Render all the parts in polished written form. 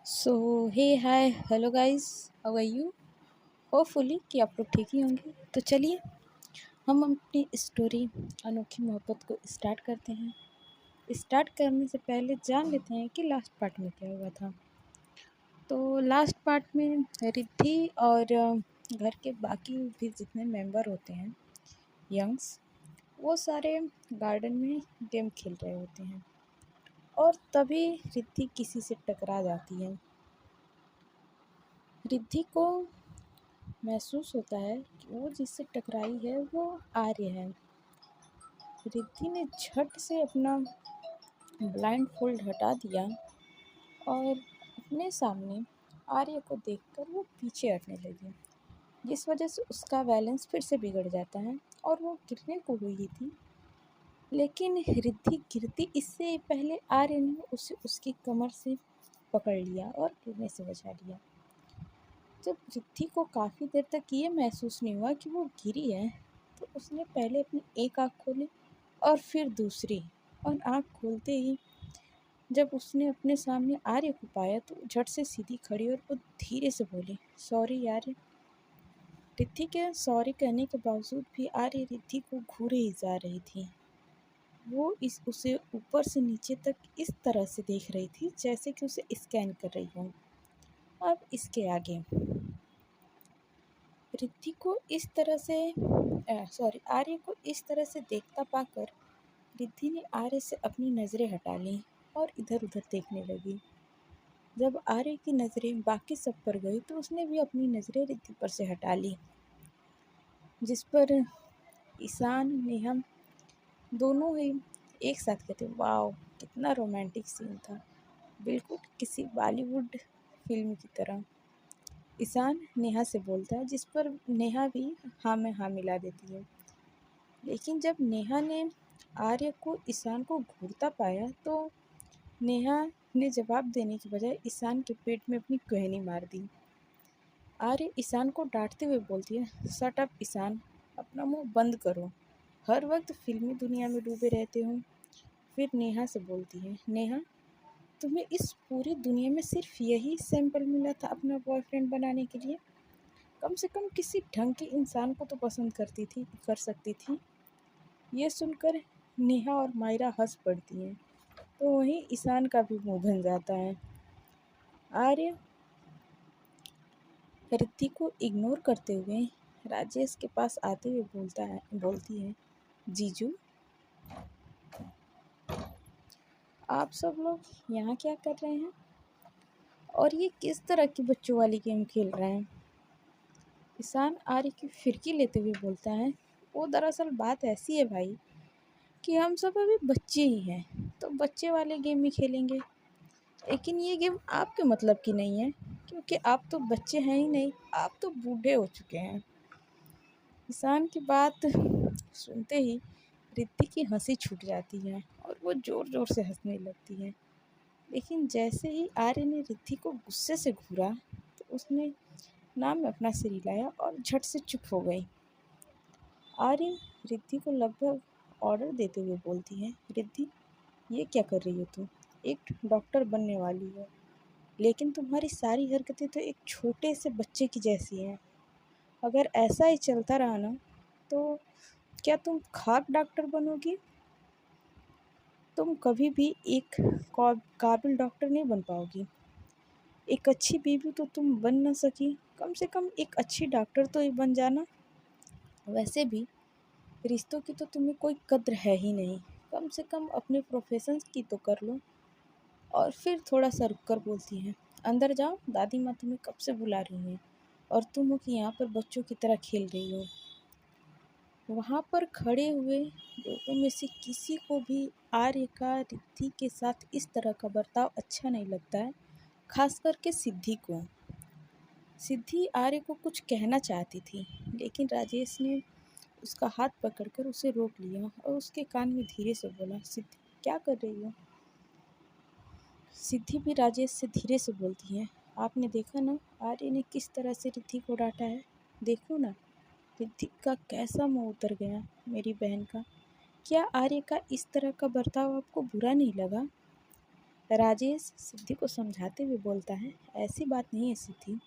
So hey hi hello guys, how are you. Hopefully कि आप लोग ठीक ही होंगे। तो चलिए हम अपनी स्टोरी अनोखी मोहब्बत को स्टार्ट करते हैं। स्टार्ट करने से पहले जान लेते हैं कि लास्ट पार्ट में क्या हुआ था। तो लास्ट पार्ट में रिद्धि और घर के बाकी भी जितने मेंबर होते हैं, यंग्स, वो सारे गार्डन में गेम खेल रहे होते हैं और तभी रिद्धि किसी से टकरा जाती है। रिद्धि को महसूस होता है कि वो जिससे टकराई है वो आर्य है। रिद्धि ने झट से अपना ब्लाइंड फोल्ड हटा दिया और अपने सामने आर्य को देखकर वो पीछे हटने लगी, जिस वजह से उसका बैलेंस फिर से बिगड़ जाता है और वो गिरने को हुई थी। लेकिन रिद्धि गिरती इससे पहले आर्य ने उसे उसकी कमर से पकड़ लिया और गिरने से बचा लिया। जब रिद्धि को काफ़ी देर तक ये महसूस नहीं हुआ कि वो गिरी है, तो उसने पहले अपनी एक आँख खोली और फिर दूसरी, और आँख खोलते ही जब उसने अपने सामने आर्य को पाया तो झट से सीधी खड़ी और वो धीरे से बोली, सॉरी आर्य। रिद्धि के सॉरी कहने के बावजूद भी आर्य रिद्धि को घूरे ही जा रही थी। वो उसे ऊपर से नीचे तक इस तरह से देख रही थी जैसे कि उसे स्कैन कर रही हो। अब इसके आगे रिद्धि को इस तरह से आर्य को इस तरह से देखता पाकर रिद्धि ने आर्य से अपनी नज़रें हटा लीं और इधर उधर देखने लगी। जब आर्य की नज़रें बाकी सब पर गई तो उसने भी अपनी नज़रें रिद्धि पर से हटा ली, जिस पर ईशान नेहा दोनों ही एक साथ कहते, वाओ कितना रोमांटिक सीन था, बिल्कुल किसी बॉलीवुड फिल्म की तरह। ईशान नेहा से बोलता है, जिस पर नेहा भी हाँ में हाँ मिला देती है। लेकिन जब नेहा ने आर्य को ईशान को घूरता पाया तो नेहा ने जवाब देने की बजाय ईशान के पेट में अपनी कहनी मार दी। आर्य ईशान को डांटते हुए बोलती है, शट अप ईशान, अपना मुंह बंद करो, हर वक्त फिल्मी दुनिया में डूबे रहते हो। फिर नेहा से बोलती है, नेहा तुम्हें इस पूरी दुनिया में सिर्फ यही सैंपल मिला था अपना बॉयफ्रेंड बनाने के लिए, कम से कम किसी ढंग के इंसान को तो पसंद कर सकती थी। ये सुनकर नेहा और मायरा हंस पड़ती हैं, तो वहीं ईशान का भी मुंह बन जाता है। आर्य रिद्धि को इग्नोर करते हुए राजेश के पास आते हुए बोलती है, जीजू आप सब लोग यहाँ क्या कर रहे हैं और ये किस तरह की बच्चों वाली गेम खेल रहे हैं। ईशान आर्य की फिरकी लेते हुए बोलता है, वो दरअसल बात ऐसी है भाई कि हम सब अभी बच्चे ही हैं, तो बच्चे वाले गेम ही खेलेंगे। लेकिन ये गेम आपके मतलब की नहीं है, क्योंकि आप तो बच्चे हैं ही नहीं, आप तो बूढ़े हो चुके हैं। ईशान की बात सुनते ही रिद्धि की हंसी छूट जाती है और वो ज़ोर ज़ोर से हंसने लगती है। लेकिन जैसे ही आर्य ने रिद्धि को गुस्से से घूरा तो उसने नाम में अपना सिर हिलाया और झट से चुप हो गई। आर्य रिद्धि को लगभग ऑर्डर देते हुए बोलती है, रिद्धि ये क्या कर रही हो तुम, एक डॉक्टर बनने वाली हो, लेकिन तुम्हारी सारी हरकतें तो एक छोटे से बच्चे की जैसी हैं। अगर ऐसा ही चलता रहा ना तो क्या तुम खाक डॉक्टर बनोगी, तुम कभी भी एक काबिल डॉक्टर नहीं बन पाओगी। एक अच्छी बीवी तो तुम बन ना सकी, कम से कम एक अच्छी डॉक्टर तो ही बन जाना। वैसे भी रिश्तों की तो तुम्हें कोई कद्र है ही नहीं, कम से कम अपने प्रोफेशन की तो कर लो। और फिर थोड़ा सा रुक कर बोलती हैं, अंदर जाओ, दादी माँ तुम्हें कब से बुला रही हैं और तुम हो कि यहाँ पर बच्चों की तरह खेल रही हो। वहाँ पर खड़े हुए लोगों में से किसी को भी आर्य का रिद्धि के साथ इस तरह का बर्ताव अच्छा नहीं लगता है, खास करके सिद्धि को। सिद्धि आर्य को कुछ कहना चाहती थी, लेकिन राजेश ने उसका हाथ पकड़कर उसे रोक लिया और उसके कान में धीरे से बोला, सिद्धि क्या कर रही हो। सिद्धि भी राजेश से धीरे से बोलती है, आपने देखा ना आर्य ने किस तरह से रिद्धि को डांटा है, देखो ना रिद्धि का कैसा मुंह उतर गया मेरी बहन का। क्या आर्य का इस तरह का बर्ताव आपको बुरा नहीं लगा। राजेश सिद्धि को समझाते हुए बोलता है, ऐसी बात नहीं है सिद्धि,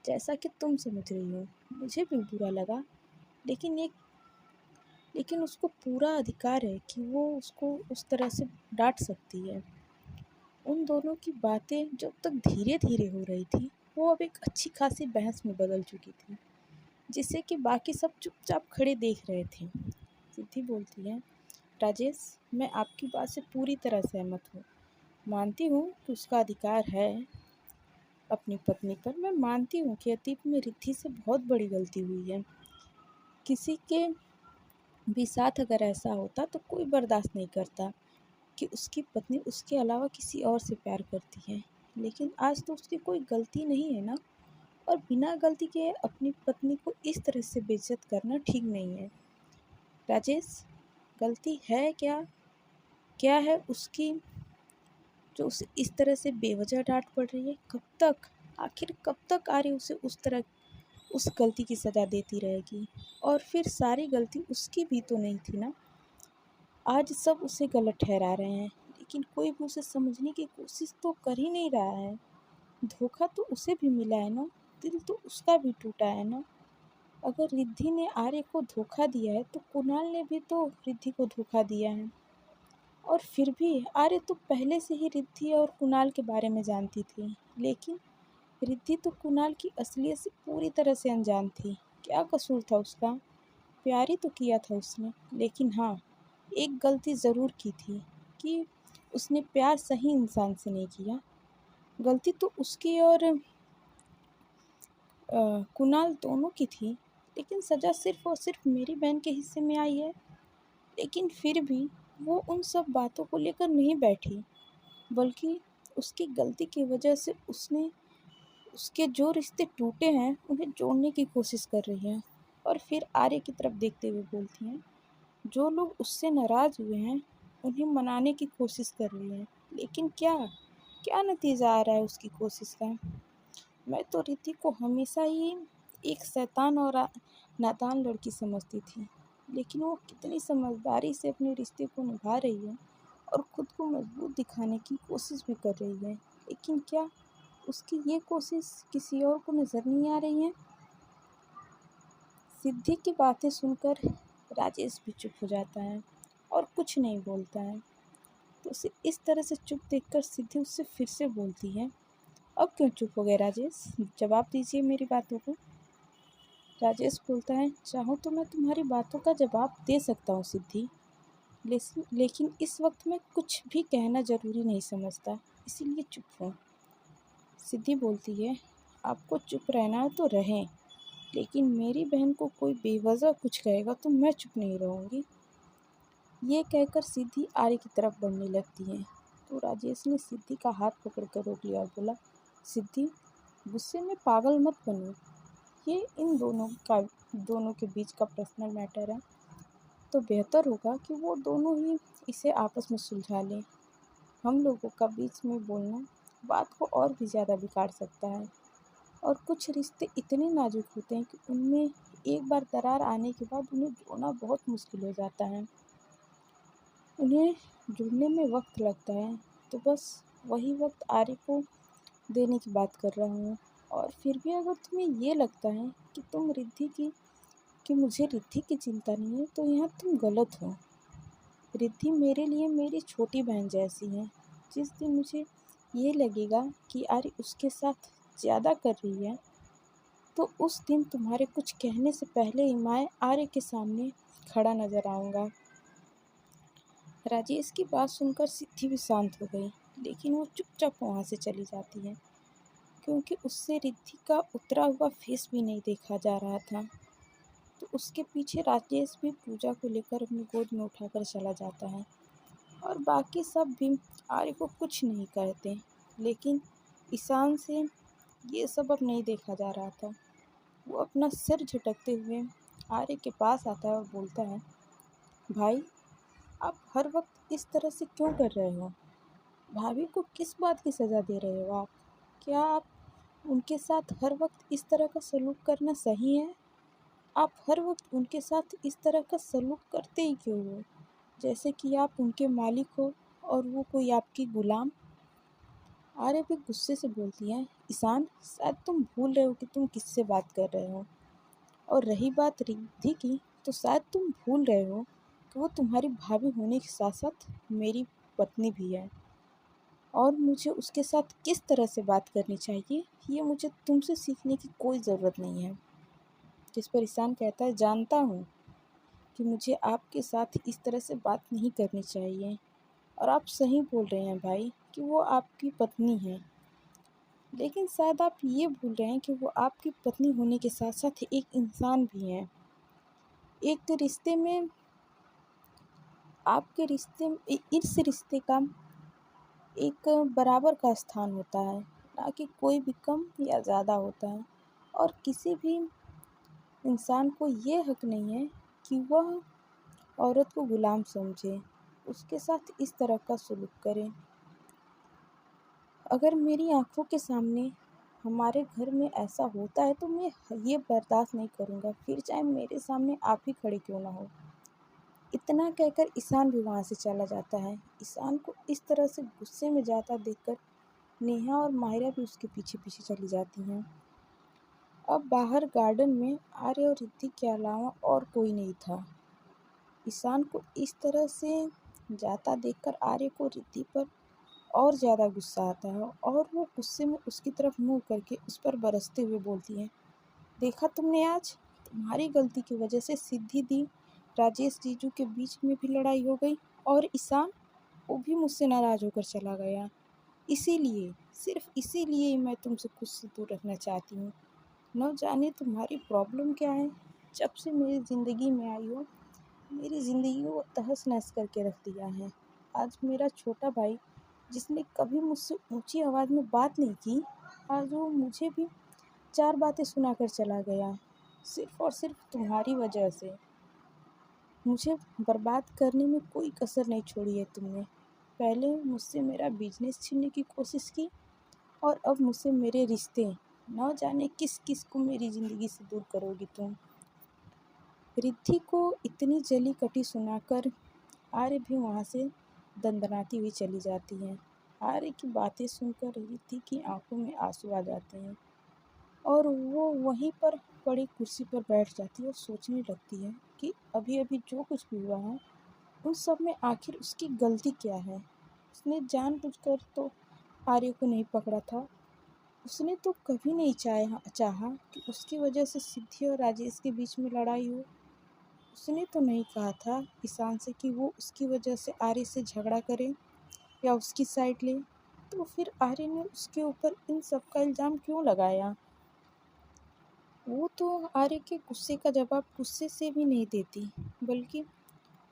जैसा कि तुम समझ रही हो। मुझे भी बुरा लगा, लेकिन उसको पूरा अधिकार है कि वो उसको उस तरह से डांट सकती है। उन दोनों की बातें जब तक धीरे धीरे हो रही थी, वो अब एक अच्छी खासी बहस में बदल चुकी थी, जिसे कि बाकी सब चुपचाप खड़े देख रहे थे। सिद्धि बोलती है, राजेश, मैं आपकी बात से पूरी तरह सहमत हूँ। मानती हूँ कि उसका अधिकार है अपनी पत्नी पर। मैं मानती हूँ कि अतीत में रिद्धि से बहुत बड़ी गलती हुई है। किसी के भी साथ अगर ऐसा होता तो कोई बर्दाश्त नहीं करता कि उसकी पत्नी उसके अलावा किसी और से प्यार करती है। लेकिन आज तो उसकी कोई गलती नहीं है ना, और बिना गलती के अपनी पत्नी को इस तरह से बेइज्जत करना ठीक नहीं है। राजेश, गलती है क्या? क्या है उसकी जो उसे इस तरह से बेवजह डांट पड़ रही है? कब तक, आखिर कब तक आर्य उसे उस गलती की सज़ा देती रहेगी? और फिर सारी गलती उसकी भी तो नहीं थी ना। आज सब उसे गलत ठहरा रहे हैं, लेकिन कोई भी उसे समझने की कोशिश तो कर ही नहीं रहा है। धोखा तो उसे भी मिला है ना, दिल तो उसका भी टूटा है ना। अगर रिद्धि ने आर्य को धोखा दिया है तो कुणाल ने भी तो रिद्धि को धोखा दिया है। और फिर भी आर्य तो पहले से ही रिद्धि और कुणाल के बारे में जानती थी, लेकिन रिद्धि तो कुणाल की असलियत से पूरी तरह से अनजान थी। क्या कसूर था उसका? प्यार ही तो किया था उसने। लेकिन हाँ, एक गलती ज़रूर की थी कि उसने प्यार सही इंसान से नहीं किया। गलती तो उसकी और कुणाल दोनों की थी, लेकिन सज़ा सिर्फ़ और सिर्फ़ मेरी बहन के हिस्से में आई है। लेकिन फिर भी वो उन सब बातों को लेकर नहीं बैठी, बल्कि उसकी गलती की वजह से उसने उसके जो रिश्ते टूटे हैं, उन्हें जोड़ने की कोशिश कर रही है। और फिर आर्य की तरफ देखते हुए बोलती हैं, जो लोग उससे नाराज़ हुए हैं, उन्हें मनाने की कोशिश कर रही है। लेकिन क्या क्या नतीजा आ रहा है उसकी कोशिश का? मैं तो रिद्धि को हमेशा ही एक शैतान और नादान लड़की समझती थी, लेकिन वो कितनी समझदारी से अपने रिश्ते को निभा रही है और खुद को मजबूत दिखाने की कोशिश भी कर रही है। लेकिन क्या उसकी ये कोशिश किसी और को नज़र नहीं आ रही है? सिद्धि की बातें सुनकर राजेश भी चुप हो जाता है और कुछ नहीं बोलता है। तो उसे इस तरह से चुप देखकर सिद्धि उससे फिर से बोलती है, अब क्यों चुप हो गए राजेश? जवाब दीजिए मेरी बातों को। राजेश बोलता है, चाहूँ तो मैं तुम्हारी बातों का जवाब दे सकता हूँ सिद्धि, लेकिन इस वक्त मैं कुछ भी कहना ज़रूरी नहीं समझता, इसीलिए चुप हूँ। सिद्धि बोलती है, आपको चुप रहना है तो रहें, लेकिन मेरी बहन को कोई बेवजह कुछ कहेगा तो मैं चुप नहीं रहूँगी। ये कहकर सिद्धि आर्य की तरफ बढ़ने लगती है, तो राजेश ने सिद्धि का हाथ पकड़कर रोक लिया और बोला, सिद्धि, गुस्से में पागल मत बनो। ये इन दोनों के बीच का पर्सनल मैटर है, तो बेहतर होगा कि वो दोनों ही इसे आपस में सुलझा लें। हम लोगों का बीच में बोलना बात को और भी ज़्यादा बिगाड़ सकता है, और कुछ रिश्ते इतने नाजुक होते हैं कि उनमें एक बार दरार आने के बाद उन्हें जोड़ना बहुत मुश्किल हो जाता है। उन्हें जुड़ने में वक्त लगता है, तो बस वही वक्त आर्य को देने की बात कर रहा हूँ। और फिर भी अगर तुम्हें ये लगता है कि मुझे रिद्धि की चिंता नहीं है, तो यहाँ तुम गलत हो। रिद्धि मेरे लिए मेरी छोटी बहन जैसी है। जिस दिन मुझे ये लगेगा कि आर्य उसके साथ ज़्यादा कर रही है, तो उस दिन तुम्हारे कुछ कहने से पहले ही मैं आर्य के सामने खड़ा नजर आऊँगा। राजेश की बात सुनकर सिद्धि भी शांत हो गई, लेकिन वो चुपचाप वहाँ से चली जाती है, क्योंकि उससे रिद्धि का उतरा हुआ फेस भी नहीं देखा जा रहा था। तो उसके पीछे राजेश भी पूजा को लेकर अपनी गोद में उठाकर चला जाता है, और बाकी सब भी आर्य को कुछ नहीं कहते। लेकिन ईशान से ये सब अब नहीं देखा जा रहा था। वो अपना सिर झटकते हुए आर्य के पास आता है और बोलता है, भाई, आप हर वक्त इस तरह से क्यों कर रहे हो? भाभी को किस बात की सज़ा दे रहे हो आप? क्या आप उनके साथ हर वक्त इस तरह का सलूक करना सही है? आप हर वक्त उनके साथ इस तरह का सलूक करते ही क्यों हो, जैसे कि आप उनके मालिक हो और वो कोई आपकी गुलाम? आर्य भी गुस्से से बोलती है, ईशान शायद तुम भूल रहे हो कि तुम किससे बात कर रहे हो। और रही बात रिद्धि की, तो शायद तुम भूल रहे हो कि वो तुम्हारी भाभी होने के साथ साथ मेरी पत्नी भी है। और मुझे उसके साथ किस तरह से बात करनी चाहिए, ये मुझे तुमसे सीखने की कोई ज़रूरत नहीं है। जिस पर ईशान कहता है, जानता हूँ कि मुझे आपके साथ इस तरह से बात नहीं करनी चाहिए। और आप सही बोल रहे हैं भाई कि वो आपकी पत्नी है, लेकिन शायद आप ये भूल रहे हैं कि वो आपकी पत्नी होने के साथ साथ एक इंसान भी हैं। एक रिश्ते में आपके रिश्ते में इस रिश्ते का एक बराबर का स्थान होता है, ना कि कोई भी कम या ज़्यादा होता है। और किसी भी इंसान को ये हक नहीं है कि वह औरत को गुलाम समझे, उसके साथ इस तरह का सलूक करे। अगर मेरी आंखों के सामने हमारे घर में ऐसा होता है तो मैं ये बर्दाश्त नहीं करूँगा, फिर चाहे मेरे सामने आप ही खड़े क्यों ना हो। इतना कहकर ईशान भी वहाँ से चला जाता है। ईशान को इस तरह से गुस्से में जाता देखकर नेहा और माहिरा भी उसके पीछे पीछे चली जाती हैं। अब बाहर गार्डन में आर्य और रिद्धि के अलावा और कोई नहीं था। ईशान को इस तरह से जाता देखकर आर्य को रिद्धि पर और ज़्यादा गुस्सा आता है और वो गुस्से में उसकी तरफ मुंह करके उस पर बरसते हुए बोलती है, देखा तुमने, आज तुम्हारी गलती की वजह से सिद्धि दी राजेश जीजू के बीच में भी लड़ाई हो गई और ईशान वो भी मुझसे नाराज होकर चला गया। इसीलिए, सिर्फ इसीलिए मैं तुमसे कुछ से दूर रखना चाहती हूँ। न जाने तुम्हारी प्रॉब्लम क्या है। जब से मेरी ज़िंदगी में आई हो, मेरी ज़िंदगी को तहस नहस करके रख दिया है। आज मेरा छोटा भाई, जिसने कभी मुझसे ऊंची आवाज़ में बात नहीं की, आज वो मुझे भी चार बातें सुनाकर चला गया, सिर्फ और सिर्फ तुम्हारी वजह से। मुझे बर्बाद करने में कोई कसर नहीं छोड़ी है तुमने। पहले मुझसे मेरा बिजनेस छीनने की कोशिश की और अब मुझसे मेरे रिश्ते। न जाने किस किस को मेरी ज़िंदगी से दूर करोगी तुम। रिद्धि को इतनी जली कटी सुनाकर आर्य भी वहाँ से दंदनाती हुई चली जाती है। आर्य की बातें सुनकर रिद्धि की आंखों में आंसू आ जाते हैं और वो वहीं पर पड़ी कुर्सी पर बैठ जाती है और सोचने लगती है कि अभी अभी जो कुछ भी हुआ है, उन सब में आखिर उसकी गलती क्या है। उसने जानबूझकर तो आर्य को नहीं पकड़ा था। उसने तो कभी नहीं चाहा कि उसकी वजह से सिद्धि और राजेश के बीच में लड़ाई हो। उसने तो नहीं कहा था ईशान से कि वो उसकी वजह से आर्य से झगड़ा करे या उसकी साइड ले। तो फिर आर्य ने उसके ऊपर इन सब का इल्ज़ाम क्यों लगाया। वो तो आर्य के गुस्से का जवाब गुस्से से भी नहीं देती, बल्कि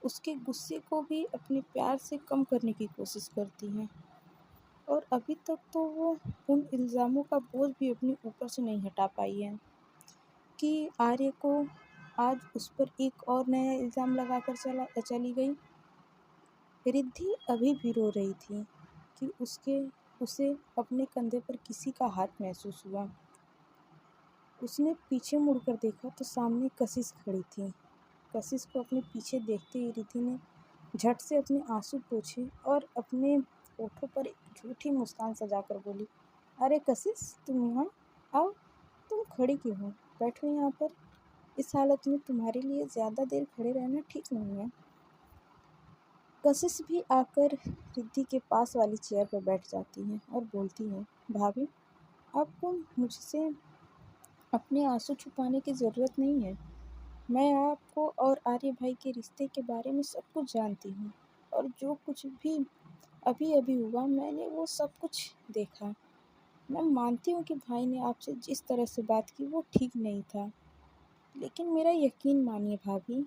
उसके गुस्से को भी अपने प्यार से कम करने की कोशिश करती है। और अभी तक तो वो उन इल्ज़ामों का बोझ भी अपने ऊपर से नहीं हटा पाई है कि आर्य को आज उस पर एक और नया इल्ज़ाम लगाकर चली गई। रिद्धि अभी भी रो रही थी कि उसे अपने कंधे पर किसी का हाथ महसूस हुआ। उसने पीछे मुड़कर देखा तो सामने कशिश खड़ी थी। कशिश को अपने पीछे देखते ही रिद्धि ने झट से अपने आंसू पोंछे और अपने होठों पर एक झूठी मुस्कान सजाकर बोली, अरे कशिश, तुम यहाँ आओ। तुम खड़ी क्यों हो? बैठो यहाँ पर। इस हालत में तुम्हारे लिए ज़्यादा देर खड़े रहना ठीक नहीं है। कशिश भी आकर रिद्धि के पास वाली चेयर पर बैठ जाती है और बोलती है, भाभी, आपको मुझसे अपने आंसू छुपाने की ज़रूरत नहीं है। मैं आपको और आर्य भाई के रिश्ते के बारे में सब कुछ जानती हूँ और जो कुछ भी अभी अभी हुआ, मैंने वो सब कुछ देखा। मैं मानती हूँ कि भाई ने आपसे जिस तरह से बात की वो ठीक नहीं था, लेकिन मेरा यकीन मानिए भाभी,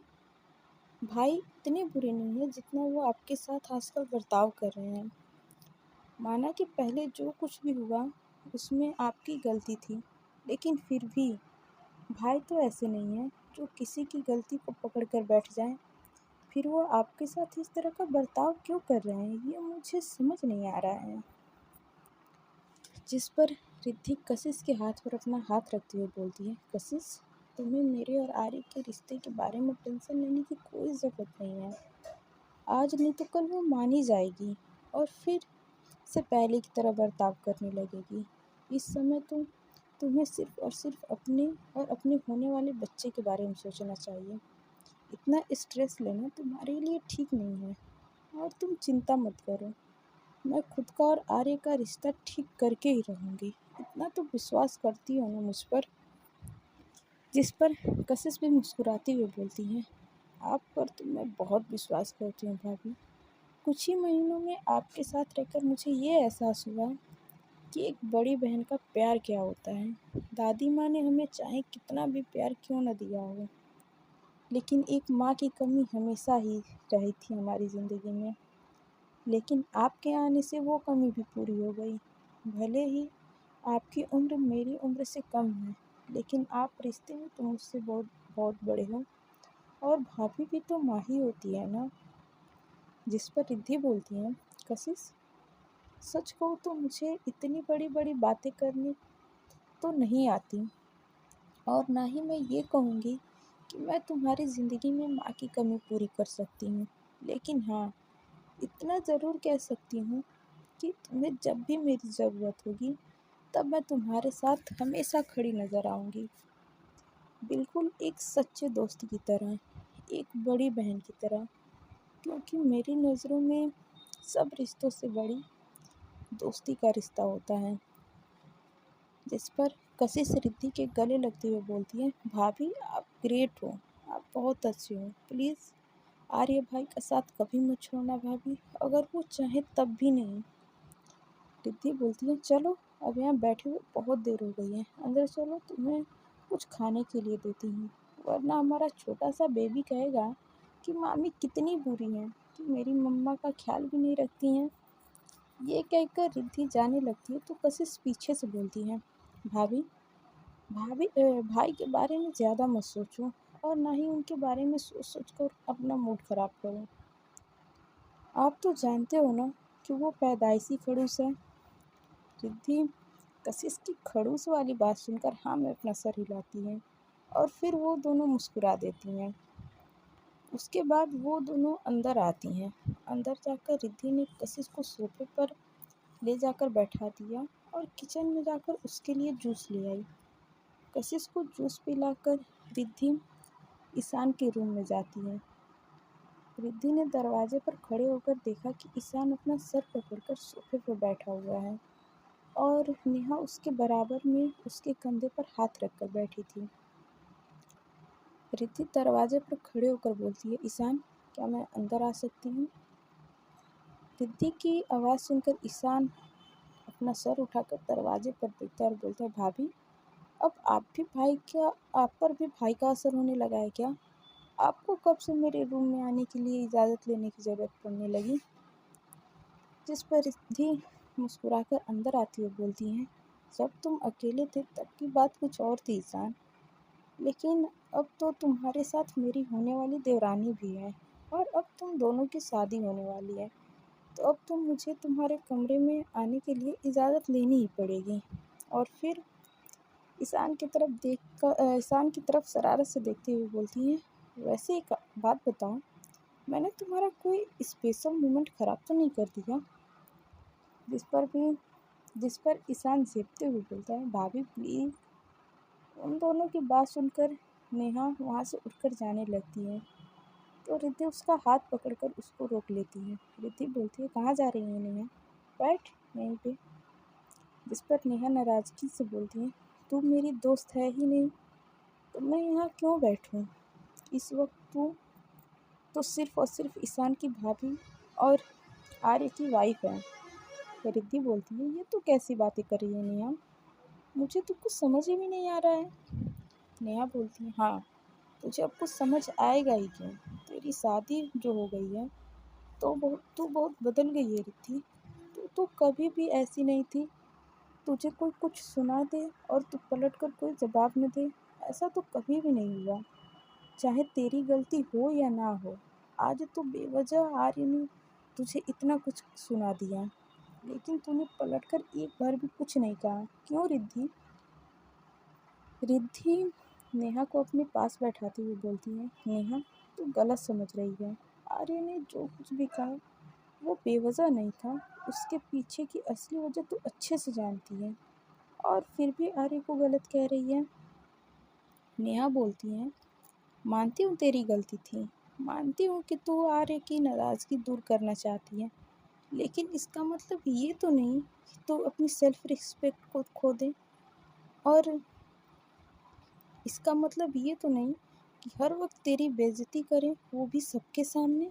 भाई इतने बुरे नहीं हैं जितना वो आपके साथ आजकल बर्ताव कर रहे हैं। माना कि पहले जो कुछ भी हुआ उसमें आपकी गलती थी, लेकिन फिर भी भाई तो ऐसे नहीं है जो किसी की गलती को पकड़ कर बैठ जाए। फिर वो आपके साथ इस तरह का बर्ताव क्यों कर रहे हैं, ये मुझे समझ नहीं आ रहा है। जिस पर रिद्धि कशिश के हाथ पर अपना हाथ रखते हुए बोलती है, कशिश, तुम्हें मेरे और आर्य के रिश्ते के बारे में टेंशन लेने की कोई ज़रूरत नहीं है। आज नहीं तो कल वो मान ही जाएगी और फिर से पहले की तरह बर्ताव करने लगेगी। इस समय तुम्हें सिर्फ और सिर्फ अपने और अपने होने वाले बच्चे के बारे में सोचना चाहिए। इतना स्ट्रेस लेना तुम्हारे लिए ठीक नहीं है और तुम चिंता मत करो। मैं खुद का और आर्य का रिश्ता ठीक करके ही रहूँगी। इतना तो विश्वास करती हो ना मुझ पर। जिस पर कशिश भी मुस्कुराती हुई बोलती है, आप पर तो मैं बहुत विश्वास करती हूँ भाभी। कुछ ही महीनों में आपके साथ रहकर मुझे ये एहसास हुआ कि एक बड़ी बहन का प्यार क्या होता है। दादी माँ ने हमें चाहे कितना भी प्यार क्यों न दिया हो, लेकिन एक माँ की कमी हमेशा ही रही थी हमारी ज़िंदगी में। लेकिन आपके आने से वो कमी भी पूरी हो गई। भले ही आपकी उम्र मेरी उम्र से कम है, लेकिन आप रिश्ते में तो मुझसे बहुत बहुत बड़े हो। और भाभी भी तो माँ ही होती है ना। जिस पर रिद्धि बोलती है, कशिश सच कहूँ तो मुझे इतनी बड़ी बड़ी बातें करनी तो नहीं आती, और ना ही मैं ये कहूँगी कि मैं तुम्हारी ज़िंदगी में माँ की कमी पूरी कर सकती हूँ। लेकिन हाँ, इतना ज़रूर कह सकती हूँ कि तुम्हें जब भी मेरी ज़रूरत होगी तब मैं तुम्हारे साथ हमेशा खड़ी नज़र आऊँगी। बिल्कुल एक सच्चे दोस्त की तरह, एक बड़ी बहन की तरह। क्योंकि मेरी नज़रों में सब रिश्तों से बड़ी दोस्ती का रिश्ता होता है। जिस पर कशिश रिद्धि के गले लगते हुए बोलती है, भाभी आप ग्रेट हो, आप बहुत अच्छे हो। प्लीज़ आर्य भाई का साथ कभी मत छोड़ना भाभी, अगर वो चाहे तब भी नहीं। रिद्धि बोलती है, चलो अब यहाँ बैठे हुए बहुत देर हो गई है, अंदर चलो तुम्हें कुछ खाने के लिए देती हूँ, वरना हमारा छोटा सा बेबी कहेगा कि मामी कितनी बुरी हैं कि मेरी मम्मा का ख्याल भी नहीं रखती हैं। ये कहकर रिद्धि जाने लगती है तो कशिश पीछे से बोलती है, भाभी भाभी भाई के बारे में ज़्यादा मत सोचो और ना ही उनके बारे में सोच सोच कर अपना मूड ख़राब करो। आप तो जानते हो ना कि वो पैदाइशी खड़ूस है। रिद्धि कशिश की खड़ूस वाली बात सुनकर हाँ में अपना सर हिलाती है और फिर वो दोनों मुस्कुरा देती हैं। उसके बाद वो दोनों अंदर आती हैं। अंदर जाकर रिद्धि ने कशिश को सोफे पर ले जाकर बैठा दिया और किचन में जाकर उसके लिए जूस ले आई। कशिश को जूस पिलाकर रिद्धि ईशान के रूम में जाती है। रिद्धि ने दरवाजे पर खड़े होकर देखा कि ईशान अपना सर पकड़कर सोफे पर बैठा हुआ है और नेहा उसके बराबर में उसके कंधे पर हाथ रखकर बैठी थी। रिद्धि दरवाजे पर खड़े होकर बोलती है, ईशान क्या मैं अंदर आ सकती हूँ? रिद्धि की आवाज़ सुनकर ईशान अपना सर उठाकर दरवाजे पर देखता है और बोलता है, भाभी अब आप पर भी भाई का असर होने लगा है क्या? आपको कब से मेरे रूम में आने के लिए इजाज़त लेने की ज़रूरत पड़ने लगी? जिस पर रिद्धि मुस्कुराकर अंदर आती हुई बोलती है, जब तुम अकेले थे तब की बात कुछ और थी ईशान, लेकिन अब तो तुम्हारे साथ मेरी होने वाली देवरानी भी है और अब तुम दोनों की शादी होने वाली है, तो अब तो मुझे तुम्हारे कमरे में आने के लिए इजाज़त लेनी ही पड़ेगी। और फिर ईशान की तरफ शरारत से देखते हुए बोलती है, वैसे एक बात बताओ, मैंने तुम्हारा कोई स्पेशल मोमेंट ख़राब तो नहीं कर दिया? जिस पर भी जिस पर ईशान झेपते हुए बोलता है, भाभी प्लीज़। उन दोनों की बात सुनकर नेहा वहाँ से उठकर जाने लगती है तो रिद्धि उसका हाथ पकड़कर उसको रोक लेती है। रिद्धि बोलती है, कहाँ जा रही है नेहा? बैठ यहीं पे। जिस पर नेहा नाराज़गी से बोलती है, तू मेरी दोस्त है ही नहीं तो मैं यहाँ क्यों बैठूँ? इस वक्त तू तो सिर्फ और सिर्फ ईशान की भाभी और आर्य की वाइफ है। रिद्धि बोलती है, ये तो कैसी बातें कर रही है नेहा, मुझे तो कुछ समझ ही में नहीं आ रहा है। नेहा बोलती है, हाँ तुझे अब कुछ समझ आएगा ही क्यों, तेरी शादी जो हो गई है तो तू बहुत बदल गई है रिद्धि। तू तो कभी भी ऐसी नहीं थी। तुझे कोई कुछ सुना दे और तू पलट कर कोई जवाब न दे, ऐसा तो कभी भी नहीं हुआ। चाहे तेरी गलती हो या ना हो, आज तो बेवजह आर्य ने तुझे इतना कुछ सुना दिया, लेकिन तूने पलटकर एक बार भी कुछ नहीं कहा। क्यों रिद्धि? रिद्धि नेहा को अपने पास बैठाते हुए बोलती है, नेहा तू गलत समझ रही है। आर्य ने जो कुछ भी कहा वो बेवजह नहीं था। उसके पीछे की असली वजह तू अच्छे से जानती है और फिर भी आर्य को गलत कह रही है। नेहा बोलती है, मानती हूँ तेरी गलती थी, मानती हूँ कि तू आर्य की नाराज़गी दूर करना चाहती है, लेकिन इसका मतलब ये तो नहीं कि तू अपनी सेल्फ रिस्पेक्ट को खो दे, और इसका मतलब ये तो नहीं कि हर वक्त तेरी बेइज्जती करें, वो भी सबके सामने।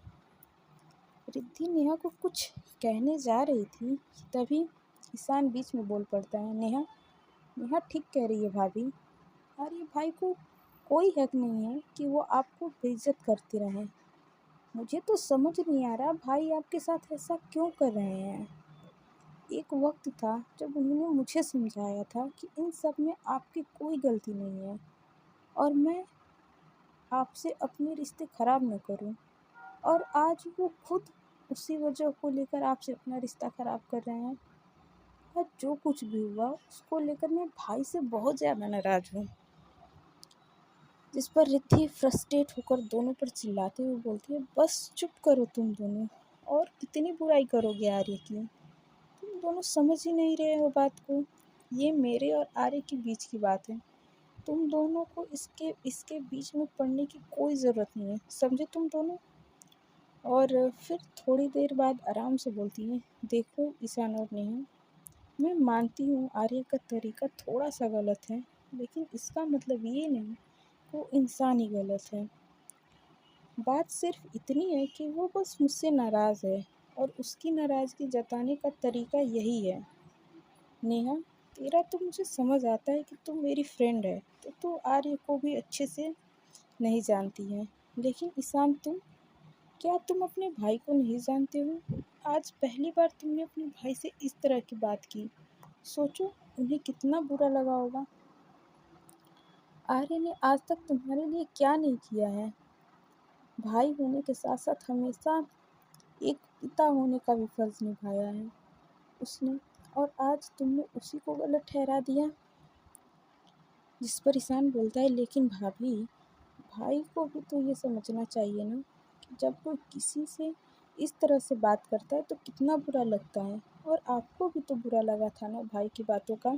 रिद्धि नेहा को कुछ कहने जा रही थी, तभी ईशान बीच में बोल पड़ता है, नेहा नेहा ठीक कह रही है भाभी, आर्य भाई को कोई हक नहीं है कि वो आपको बेइज्जत करते रहें। मुझे तो समझ नहीं आ रहा भाई आपके साथ ऐसा क्यों कर रहे हैं। एक वक्त था जब उन्होंने मुझे समझाया था कि इन सब में आपकी कोई गलती नहीं है, और मैं आपसे अपने रिश्ते ख़राब न करूं, और आज वो खुद उसी वजह को लेकर आपसे अपना रिश्ता ख़राब कर रहे हैं। और जो कुछ भी हुआ उसको लेकर मैं भाई से बहुत ज़्यादा नाराज़ हूँ। जिस पर रिद्धि फ्रस्ट्रेट होकर दोनों पर चिल्लाते हुए बोलती है, बस चुप करो तुम दोनों, और कितनी बुराई करोगे आर्य की। तुम दोनों समझ ही नहीं रहे हो बात को। ये मेरे और आर्य के बीच की बात है, तुम दोनों को इसके इसके बीच में पड़ने की कोई ज़रूरत नहीं है, समझे तुम दोनों। और फिर थोड़ी देर बाद आराम से बोलती है, देखो ईशान और नेहा, मैं मानती हूँ आर्य का तरीका थोड़ा सा गलत है, लेकिन इसका मतलब ये नहीं वो इंसान ही गलत है। बात सिर्फ इतनी है कि वो बस मुझसे नाराज़ है, और उसकी नाराज़गी जताने का तरीका यही है। नेहा, तेरा तो मुझे समझ आता है कि तुम मेरी फ्रेंड है, तो तू आर्य को भी अच्छे से नहीं जानती है, लेकिन ईशान क्या तुम अपने भाई को नहीं जानते हो? आज पहली बार तुमने अपने भाई से इस तरह की बात की, सोचो उन्हें कितना बुरा लगा होगा। आर्य ने आज तक तुम्हारे लिए क्या नहीं किया है। भाई होने के साथ साथ हमेशा एक पिता होने का भी फर्ज निभाया है उसने, और आज तुमने उसी को गलत ठहरा दिया। जिस पर ईशान बोलता है, लेकिन भाभी, भाई को भी तो ये समझना चाहिए ना कि जब कोई किसी से इस तरह से बात करता है तो कितना बुरा लगता है, और आपको भी तो बुरा लगा था ना भाई की बातों का।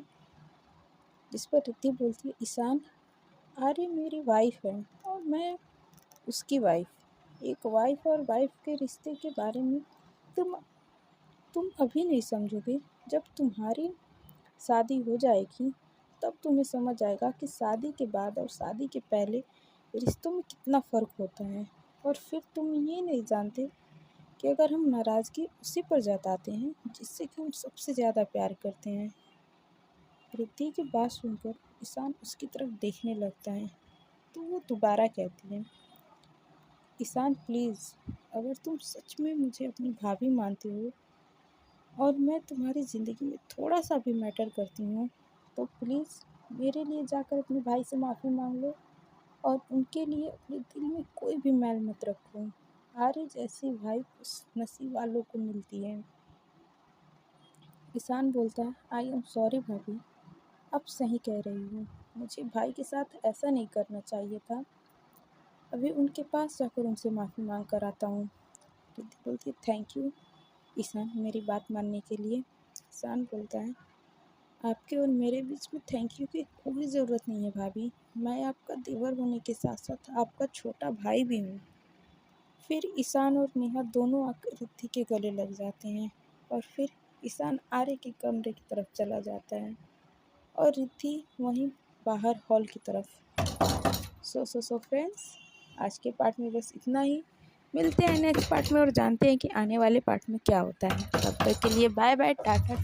जिस पर रिद्धि बोलती है, ईशान, आर्य मेरी वाइफ है और मैं उसकी वाइफ। एक वाइफ और वाइफ के रिश्ते के बारे में तुम तुम अभी नहीं समझोगे। जब तुम्हारी शादी हो जाएगी तब तुम्हें समझ आएगा कि शादी के बाद और शादी के पहले रिश्तों में कितना फ़र्क होता है। और फिर तुम ये नहीं जानते कि अगर हम नाराज़गी उसी पर जताते हैं जिससे कि हम सबसे ज़्यादा प्यार करते हैं। रिद्धि की बात सुनकर ईशान उसकी तरफ देखने लगता है, तो वो दोबारा कहती है, ईशान प्लीज़, अगर तुम सच में मुझे अपनी भाभी मानते हो और मैं तुम्हारी ज़िंदगी में थोड़ा सा भी मैटर करती हूँ, तो प्लीज़ मेरे लिए जाकर अपने भाई से माफ़ी मांग लो, और उनके लिए अपने दिल में कोई भी मैल मत रखो। आर्य जैसी भाई उस नसीब वालों को मिलती है। ईशान बोलता है, आई एम सॉरी भाभी, आप सही कह रही हो, मुझे भाई के साथ ऐसा नहीं करना चाहिए था। अभी उनके पास जाकर उनसे माफ़ी मांग कर आता हूँ। रिद्धि बोलती है, थैंक यू ईशान मेरी बात मानने के लिए। ईशान बोलता है, आपके और मेरे बीच में थैंक यू की कोई ज़रूरत नहीं है भाभी, मैं आपका देवर होने के साथ साथ आपका छोटा भाई भी हूँ। फिर ईशान और नेहा दोनों आकर रिद्धि के गले लग जाते हैं, और फिर ईशान आर्य के कमरे की तरफ चला जाता है और रिद्धि वहीं बाहर हॉल की तरफ। सो फ्रेंड्स, आज के पार्ट में बस इतना ही। मिलते हैं नेक्स्ट पार्ट में और जानते हैं कि आने वाले पार्ट में क्या होता है। तब तक के लिए बाय बाय, टाटा।